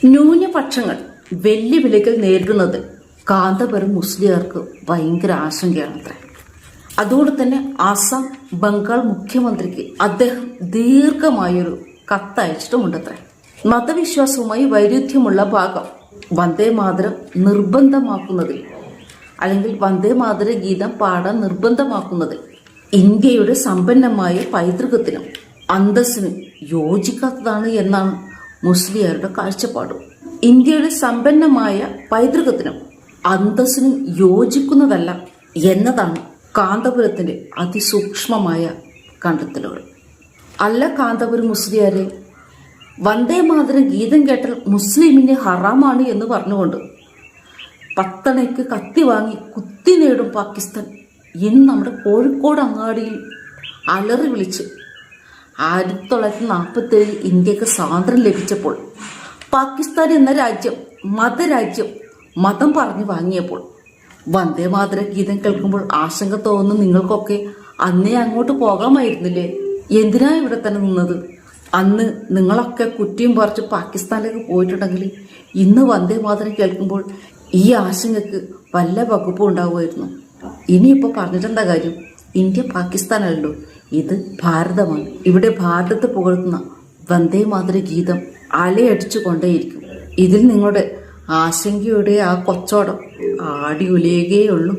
ന്യൂനപക്ഷങ്ങൾ വെല്ലുവിളികൾ നേരിടുന്നത് കാന്തപുരം മുസ്ലിയാർക്ക് ഭയങ്കര ആശങ്കയാണത്രേ. അതുകൊണ്ട് തന്നെ ആസാം ബംഗാൾ മുഖ്യമന്ത്രിക്ക് അദ്ദേഹം ദീർഘമായൊരു കത്തയച്ചിട്ടുമുണ്ടത്രേ. മതവിശ്വാസവുമായി വൈരുദ്ധ്യമുള്ള ഭാഗം വന്ദേ മാതരം നിർബന്ധമാക്കുന്നതിൽ അല്ലെങ്കിൽ വന്ദേ മാതര ഗീതം പാടാൻ നിർബന്ധമാക്കുന്നതിൽ ഇന്ത്യയുടെ സമ്പന്നമായ പൈതൃകത്തിനും അന്തസ്സിനും യോജിക്കാത്തതാണ് എന്നാണ് മുസ്ലിയാരുടെ കാഴ്ചപ്പാട്. ഇന്ത്യയുടെ സമ്പന്നമായ പൈതൃകത്തിനും അന്തസ്സിനും യോജിക്കുന്നതല്ല എന്നതാണ് കാന്തപുരത്തിന്റെ അതിസൂക്ഷ്മമായ കണ്ടെത്തലുകൾ. അല്ല കാന്തപുരം മുസ്ലിയാരെ, വന്ദേ മാതരം ഗീതം കേട്ടാൽ മുസ്ലിമിന് ഹറാമാണ് എന്ന് പറഞ്ഞുകൊണ്ട് പത്തണയ്ക്ക് കത്തി വാങ്ങി കുത്തി നേടും പാകിസ്ഥാൻ ഇന്ന് നമ്മുടെ കോഴിക്കോട് അങ്ങാടിയിൽ അലറി വിളിച്ച് 1947 ഇന്ത്യക്ക് സ്വാതന്ത്ര്യം ലഭിച്ചപ്പോൾ പാകിസ്ഥാൻ എന്ന രാജ്യം മതരാജ്യം മതം പറഞ്ഞു വാങ്ങിയപ്പോൾ വന്ദേ മാതര ഗീതം കേൾക്കുമ്പോൾ ആശങ്ക തോന്നുന്ന നിങ്ങൾക്കൊക്കെ അന്നേ അങ്ങോട്ട് പോകാമായിരുന്നില്ലേ? എന്തിനാ ഇവിടെ തന്നെ നിന്നത്? അന്ന് നിങ്ങളൊക്കെ കുറ്റിയും പറിച്ച് പാകിസ്ഥാനിലേക്ക് പോയിട്ടുണ്ടെങ്കിൽ ഇന്ന് വന്ദേ മാതരം കേൾക്കുമ്പോൾ ഈ ആശങ്കക്ക് വല്ല വകുപ്പും ഉണ്ടാവുമായിരുന്നു. ഇനിയിപ്പോൾ പറഞ്ഞിട്ടെന്താ കാര്യം? ഇന്ത്യ പാകിസ്ഥാനല്ലോ, ഇത് ഭാരതമാണ്. ഇവിടെ ഭാരതത്തെ പുകഴ്ത്തുന്ന വന്ദേ മാതര ഗീതം അലയടിച്ചു കൊണ്ടേയിരിക്കും. ഇതിൽ നിങ്ങളുടെ ആശങ്കയുടെ ആ കൊച്ചോടം ആടി ഉലയുകയുള്ളൂ.